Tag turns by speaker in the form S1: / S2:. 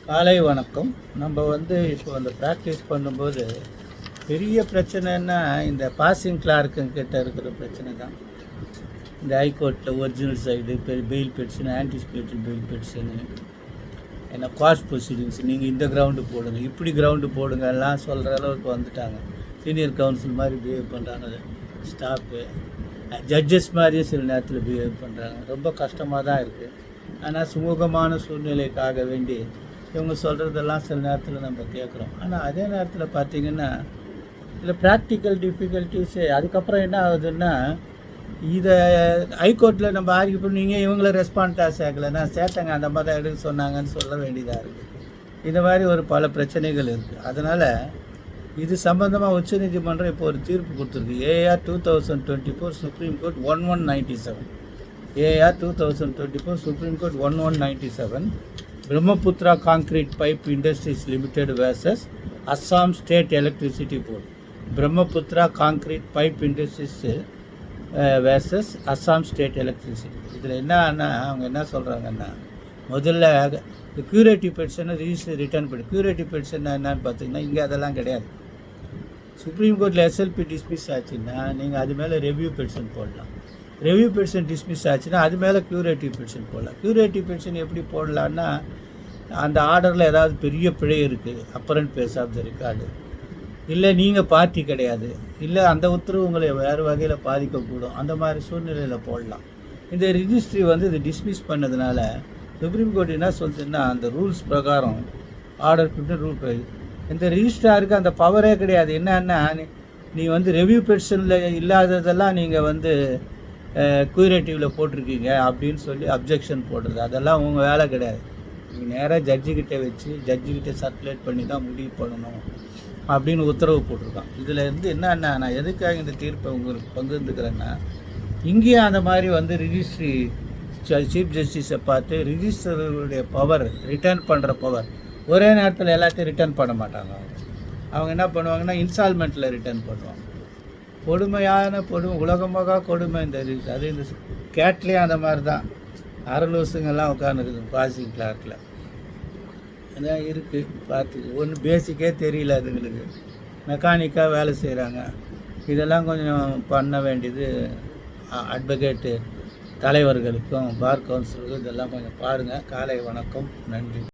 S1: காலை வணக்கம். நம்ம இப்போ அந்த ப்ராக்டிஸ் பண்ணும்போது பெரிய பிரச்சனைன்னா இந்த பாசிங் கிளார்க்குங்கிட்ட இருக்கிற பிரச்சனை தான். இந்த ஹைகோர்ட்டில் original side bail petition, anticipated bail petition, ஏன்னா காஸ்ட் ப்ரொசீடிங்ஸ், நீங்கள் இந்த கிரவுண்டு போடுங்க, இப்படி கிரவுண்டு போடுங்க எல்லாம் சொல்கிற அளவுக்கு வந்துட்டாங்க. சீனியர் கவுன்சில் மாதிரி பிஹேவ் பண்ணுறாங்க ஸ்டாஃபு. ஜட்ஜஸ் மாதிரியும் சில நேரத்தில் பிஹேவ் பண்ணுறாங்க. ரொம்ப கஷ்டமாக தான் இருக்குது. ஆனால் சுமூகமான சூழ்நிலைக்காக வேண்டி இவங்க சொல்கிறதெல்லாம் சில நேரத்தில் நம்ம கேட்குறோம். ஆனால் அதே நேரத்தில் பார்த்திங்கன்னா இதில் ப்ராக்டிக்கல் டிஃபிகல்ட்டிஸு அதுக்கப்புறம் என்ன ஆகுதுன்னா, இதை ஹைகோர்ட்டில் நம்ம ஆர்கியூ பண்ணீங்க, இவங்கள ரெஸ்பான்ஸாக சேர்க்கலைன்னா சேட்டங்க அந்த மாதிரி தான் எடுக்க சொன்னாங்கன்னு சொல்ல வேண்டியதாக இருக்குது. இந்த மாதிரி ஒரு பல பிரச்சனைகள் இருக்குது. அதனால் இது சம்பந்தமாக உச்சநீதிமன்றம் இப்போ ஒரு தீர்ப்பு கொடுத்துருக்கு. AR 2024 supreme court 1197, AR 2024 supreme court 1197, Brahmaputra concrete pipe industries limited versus Assam state electricity board. Brahmaputra concrete pipe industries versus Assam state electricity. இதில் என்னன்னா அவங்க என்ன சொல்கிறாங்கன்னா, முதல்ல இந்த க்யூரேட்டிவ் பெட்டிஷனை ரிஜிஸ்டர் ரிட்டர்ன் பண்ணி, க்யூரேட்டிவ் பெட்டிஷன் என்னன்னு பார்த்தீங்கன்னா இங்கே அதெல்லாம் கிடையாது. சுப்ரீம் கோர்ட்டில் எஸ்எல்பி டிஸ்மிஸ் ஆச்சுன்னா நீங்கள் அது மேலே ரெவ்யூ பெட்டிஷன் போடலாம். ரெவ்யூ பெட்டிஷன் டிஸ்மிஸ் ஆச்சுன்னா அது மேலே க்யூரேட்டிவ் பெட்டிஷன் போடலாம். க்யூரேட்டிவ் பெட்டிஷன் எப்படி போடலான்னா, அந்த ஆர்டரில் ஏதாவது பெரிய பிழை இருக்குது, apparent face of the record, இல்லை நீங்கள் பார்ட்டி கிடையாது, இல்லை அந்த உத்தரவு உங்களை வேறு வகையில் பாதிக்கக்கூடும், அந்த மாதிரி சூழ்நிலையில் போடலாம். இந்த ரிஜிஸ்ட்ரி இது டிஸ்மிஸ் பண்ணதுனால சுப்ரீம் கோர்ட் என்ன சொல்லுதுன்னா, அந்த ரூல்ஸ் பிரகாரம் ஆர்டர் 15 ரூல் இந்த ரிஜிஸ்ட்ராருக்கு அந்த பவரே கிடையாது. என்னன்னா, நீ ரெவ்யூ பெட்டிஷனில் இல்லாததெல்லாம் நீங்கள் க்யூரேட்டிவில் போட்டிருக்கீங்க அப்படின்னு சொல்லி அப்ஜெக்ஷன் போடுறது, அதெல்லாம் உங்கள் வேலை கிடையாது. நீங்கள் நேராக ஜட்ஜிக்கிட்ட வச்சு ஜட்ஜிக்கிட்ட சர்க்குலேட் பண்ணி தான் முடிவு பண்ணணும் அப்படின்னு உத்தரவு போட்டிருக்கான். இதில் என்னன்னா, நான் எதுக்காக இந்த தீர்ப்பை உங்களுக்கு பகிர்ந்துக்கிறேன்னா, இங்கேயும் அந்த மாதிரி ரிஜிஸ்ட்ரி சீஃப் ஜஸ்டிஸை பார்த்து ரிஜிஸ்டருடைய பவர், ரிட்டர்ன் பண்ணுற பவர், ஒரே நேரத்தில் எல்லாத்தையும் ரிட்டர்ன் பண்ண மாட்டாங்க. அவங்க என்ன பண்ணுவாங்கன்னா, இன்ஸ்டால்மெண்ட்டில் ரிட்டர்ன் பண்ணுவாங்க. கொடுமையான உலகமாக கொடுமை இந்த அது இந்த கேட்லேயும் அந்த மாதிரி தான் அரலூசுங்கெல்லாம் உட்காந்துருக்குது பாசிங் கிளார்க்கில். அதான் இருக்குது பார்த்து. ஒன்றும் பேசிக்கே தெரியல அதுங்களுக்கு, மெக்கானிக்காக வேலை செய்கிறாங்க. இதெல்லாம் கொஞ்சம் பண்ண வேண்டியது அட்வொகேட்டு தலைவர்களுக்கும் பார் கவுன்சிலுக்கும் இதெல்லாம் கொஞ்சம் பாருங்கள். காலை வணக்கம், நன்றி.